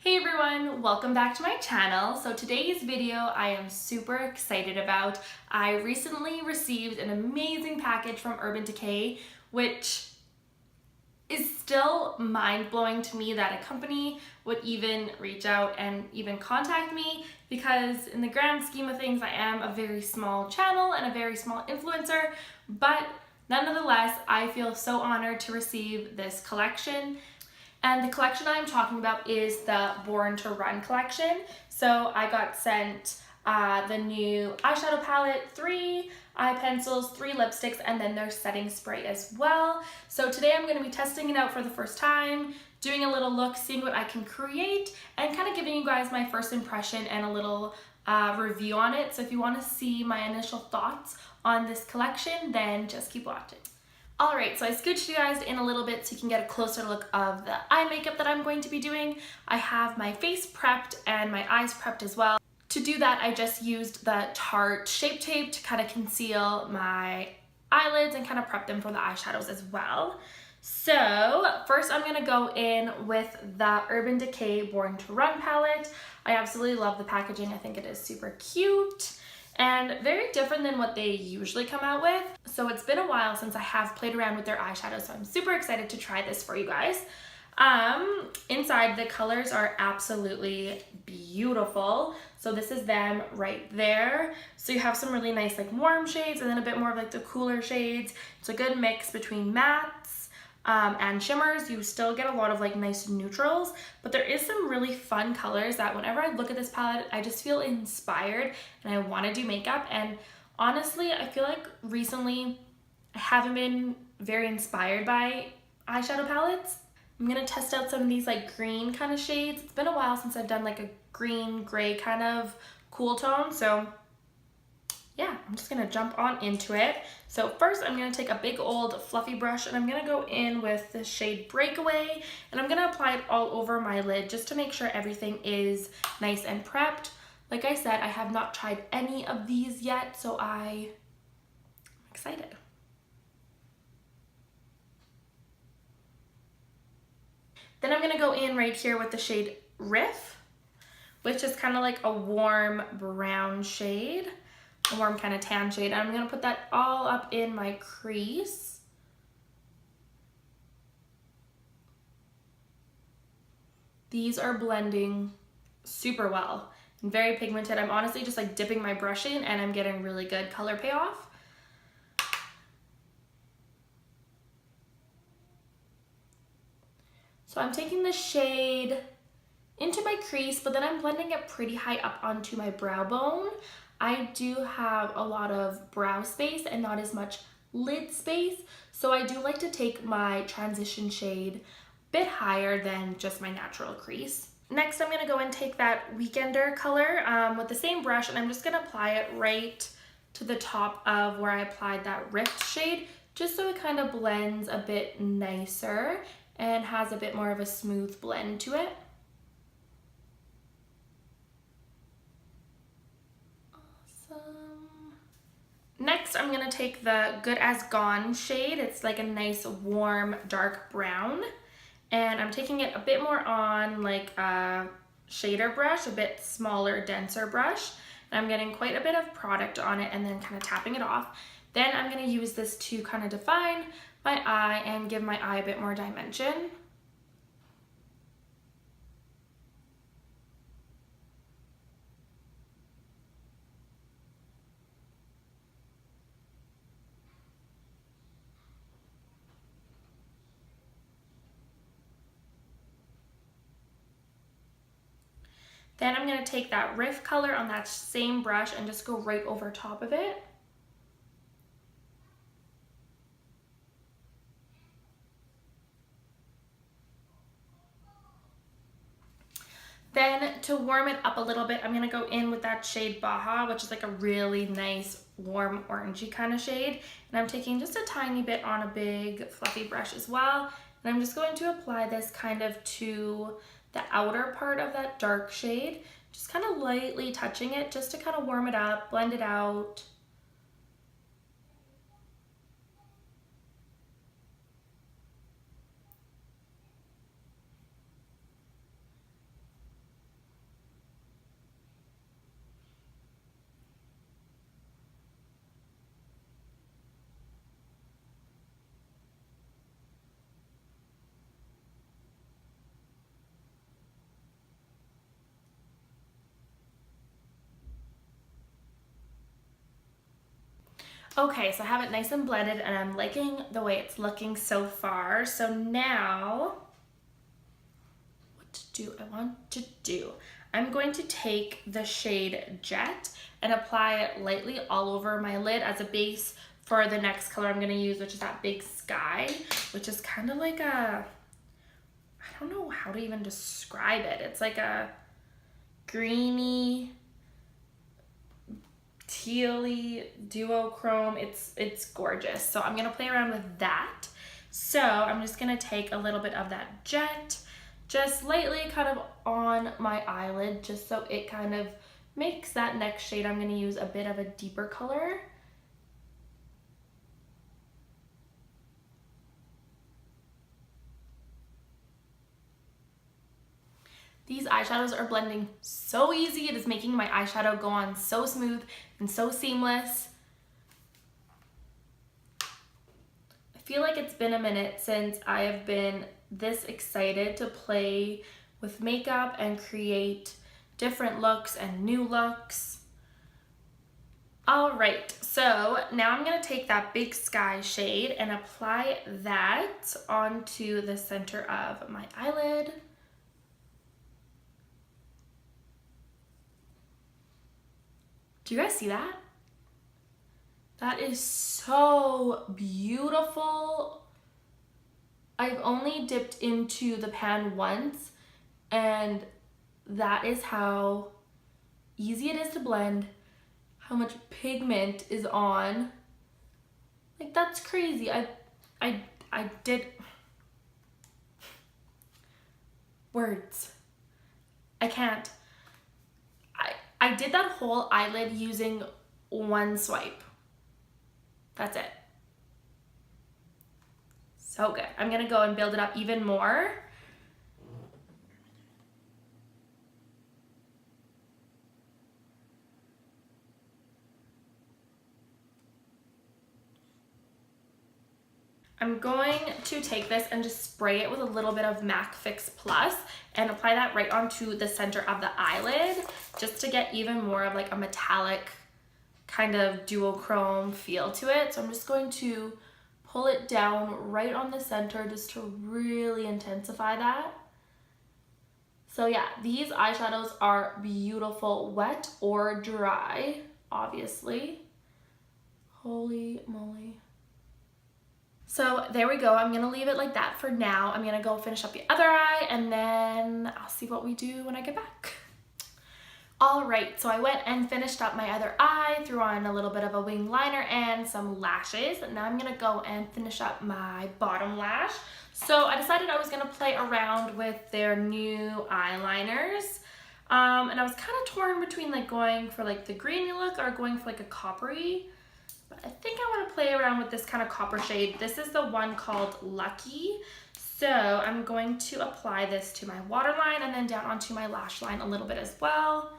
Hey everyone, welcome back to my channel. So today's video I am super excited about. I recently received an amazing package from Urban Decay, which is still mind-blowing to me that a company would even reach out and even contact me, because in the grand scheme of things I am a very small channel and a very small influencer, but nonetheless I feel so honored to receive this collection. And the collection I'm talking about is the Born to Run collection. So I got sent the new eyeshadow palette, 3 eye pencils, 3 lipsticks, and then their setting spray as well. So today I'm going to be testing it out for the first time, doing a little look, seeing what I can create, and kind of giving you guys my first impression and a little review on it. So if you want to see my initial thoughts on this collection, then just keep watching. Alright, so I scooched you guys in a little bit so you can get a closer look of the eye makeup that I'm going to be doing. I have my face prepped and my eyes prepped as well. To do that, I just used the Tarte Shape Tape to kind of conceal my eyelids and kind of prep them for the eyeshadows as well. So first I'm going to go in with the Urban Decay Born to Run palette. I absolutely love the packaging. I think it is super cute and very different than what they usually come out with. So it's been a while since I have played around with their eyeshadows, so I'm super excited to try this for you guys. Inside, the colors are absolutely beautiful. So this is them right there. So you have some really nice like warm shades and then a bit more of like the cooler shades. It's a good mix between mattes and shimmers. You still get a lot of like nice neutrals, but there is some really fun colors that whenever I look at this palette, I just feel inspired and I want to do makeup. And honestly, I feel like recently I haven't been very inspired by eyeshadow palettes. I'm gonna test out some of these like green kind of shades. It's been a while since I've done like a green gray kind of cool tone, so yeah, I'm just gonna jump on into it. So first I'm gonna take a big old fluffy brush and I'm gonna go in with the shade Breakaway, and I'm gonna apply it all over my lid just to make sure everything is nice and prepped. Like I said, I have not tried any of these yet, so I'm excited. Then I'm gonna go in right here with the shade Riff, which is kind of like a warm brown shade. A warm kind of tan shade. I'm going to put that all up in my crease. These are blending super well and very pigmented. I'm honestly just like dipping my brush in and I'm getting really good color payoff. So I'm taking the shade into my crease, but then I'm blending it pretty high up onto my brow bone. I do have a lot of brow space and not as much lid space, so I do like to take my transition shade a bit higher than just my natural crease. Next, I'm going to go and take that Weekender color with the same brush, and I'm just going to apply it right to the top of where I applied that Rift shade, just so it kind of blends a bit nicer and has a bit more of a smooth blend to it. Next, I'm going to take the Good As Gone shade. It's like a nice warm dark brown, and I'm taking it a bit more on like a shader brush, a bit smaller, denser brush, and I'm getting quite a bit of product on it and then kind of tapping it off. Then I'm going to use this to kind of define my eye and give my eye a bit more dimension. Then I'm going to take that Riff color on that same brush and just go right over top of it. Then to warm it up a little bit, I'm going to go in with that shade Baja, which is like a really nice warm orangey kind of shade. And I'm taking just a tiny bit on a big fluffy brush as well. And I'm just going to apply this kind of to the outer part of that dark shade, just kind of lightly touching it just to kind of warm it up, blend it out. Okay, so I have it nice and blended and I'm liking the way it's looking so far. So now, I'm going to take the shade Jet and apply it lightly all over my lid as a base for the next color I'm gonna use, which is that Big Sky, which is kind of like a, I don't know how to even describe it. It's like a greeny, tealy duochrome. It's gorgeous. So I'm gonna play around with that. So I'm just gonna take a little bit of that Jet, just lightly kind of on my eyelid, just so it kind of makes that next shade I'm gonna use a bit of a deeper color. These eyeshadows are blending so easy. It is making my eyeshadow go on so smooth and so seamless. I feel like it's been a minute since I have been this excited to play with makeup and create different looks and new looks. All right, so now I'm gonna take that Big Sky shade and apply that onto the center of my eyelid. Do you guys see that? That is so beautiful. I've only dipped into the pan once, and that is how easy it is to blend, how much pigment is on. Like, that's crazy. I did words. I can't. I did that whole eyelid using one swipe. That's it. So good. I'm gonna go and build it up even more. I'm going to take this and just spray it with a little bit of MAC Fix Plus and apply that right onto the center of the eyelid, just to get even more of like a metallic kind of duochrome feel to it. So I'm just going to pull it down right on the center just to really intensify that. So yeah, these eyeshadows are beautiful, wet or dry, obviously. Holy moly. So there we go. I'm gonna leave it like that for now. I'm gonna go finish up the other eye and then I'll see what we do when I get back. All right, so I went and finished up my other eye, threw on a little bit of a wing liner and some lashes. Now I'm gonna go and finish up my bottom lash. So I decided I was gonna play around with their new eyeliners. And I was kind of torn between like going for like the greeny look or going for like a coppery. But I think I want to play around with this kind of copper shade. This is the one called Lucky. So I'm going to apply this to my waterline and then down onto my lash line a little bit as well.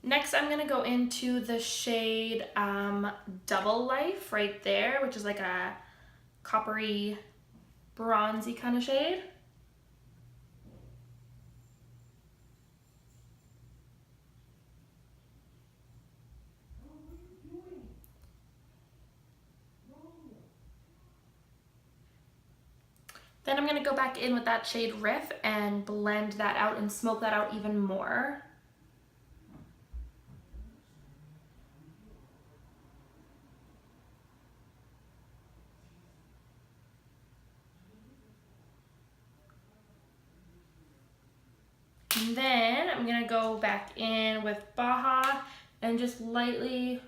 Next, I'm gonna go into the shade Double Life right there, which is like a coppery, bronzy kind of shade. Then I'm gonna go back in with that shade Riff and blend that out and smoke that out even more. And then I'm gonna go back in with Baja and just lightly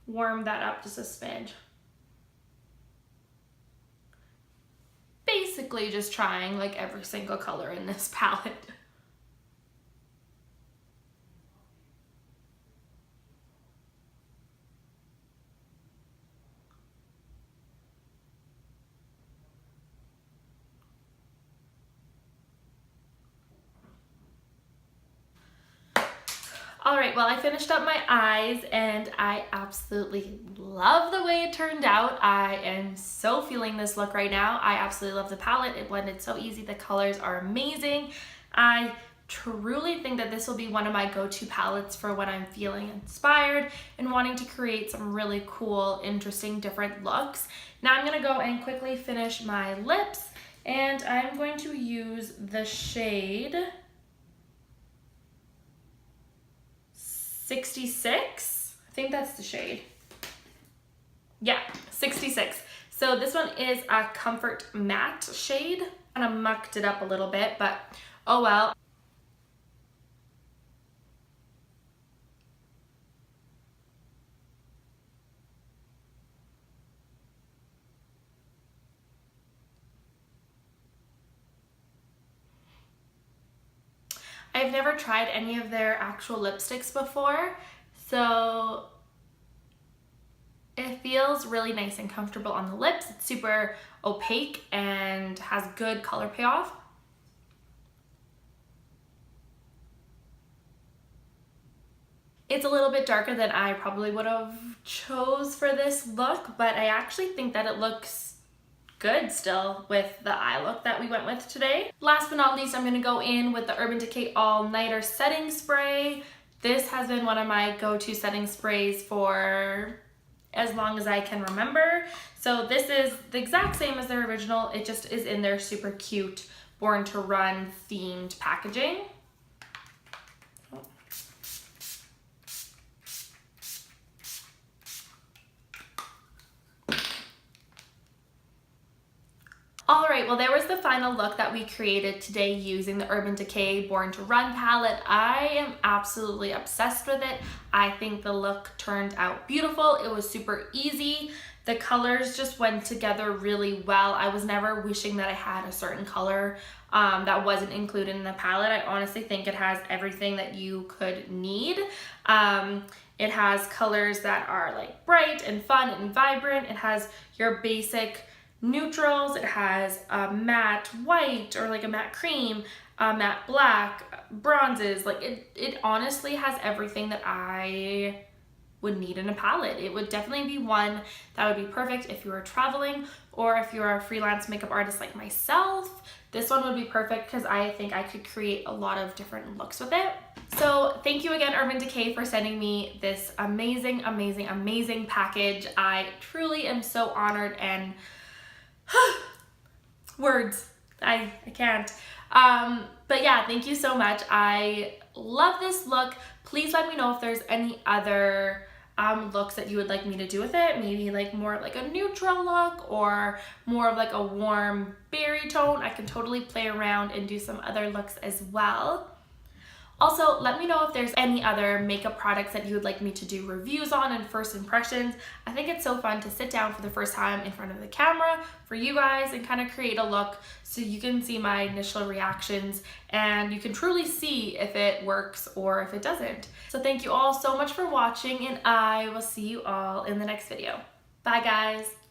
warm that up just a smidge. Basically just trying like every single color in this palette. All right, well, I finished up my eyes and I absolutely love the way it turned out. I am so feeling this look right now. I absolutely love the palette. It blended so easy. The colors are amazing. I truly think that this will be one of my go-to palettes for when I'm feeling inspired and wanting to create some really cool, interesting, different looks. Now I'm gonna go and quickly finish my lips, and I'm going to use the shade 66. I think that's the shade. Yeah, 66. So this one is a Comfort Matte shade. Kind of mucked it up a little bit, but oh well. I've never tried any of their actual lipsticks before, so it feels really nice and comfortable on the lips. It's super opaque and has good color payoff. It's a little bit darker than I probably would have chose for this look, but I actually think that it looks good still with the eye look that we went with today. Last but not least, I'm going to go in with the Urban Decay All Nighter Setting Spray. This has been one of my go-to setting sprays for as long as I can remember. So this is the exact same as their original. It just is in their super cute Born to Run themed packaging. Alright, well there was the final look that we created today using the Urban Decay Born to Run palette. I am absolutely obsessed with it. I think the look turned out beautiful. It was super easy. The colors just went together really well. I was never wishing that I had a certain color that wasn't included in the palette. I honestly think it has everything that you could need. It has colors that are like bright and fun and vibrant. It has your basic neutrals. It has a matte white or like a matte cream, matte black, bronzes. Like it honestly has everything that I would need in a palette. It would definitely be one that would be perfect if you were traveling or if you're a freelance makeup artist like myself. This one would be perfect because I think I could create a lot of different looks with it. So thank you again, Urban Decay, for sending me this amazing, amazing, amazing package. I truly am so honored and words. I can't. But yeah, thank you so much. I love this look. Please let me know if there's any other looks that you would like me to do with it. Maybe like more of like a neutral look or more of like a warm berry tone. I can totally play around and do some other looks as well. Also, let me know if there's any other makeup products that you would like me to do reviews on and first impressions. I think it's so fun to sit down for the first time in front of the camera for you guys and kind of create a look so you can see my initial reactions and you can truly see if it works or if it doesn't. So thank you all so much for watching, and I will see you all in the next video. Bye guys.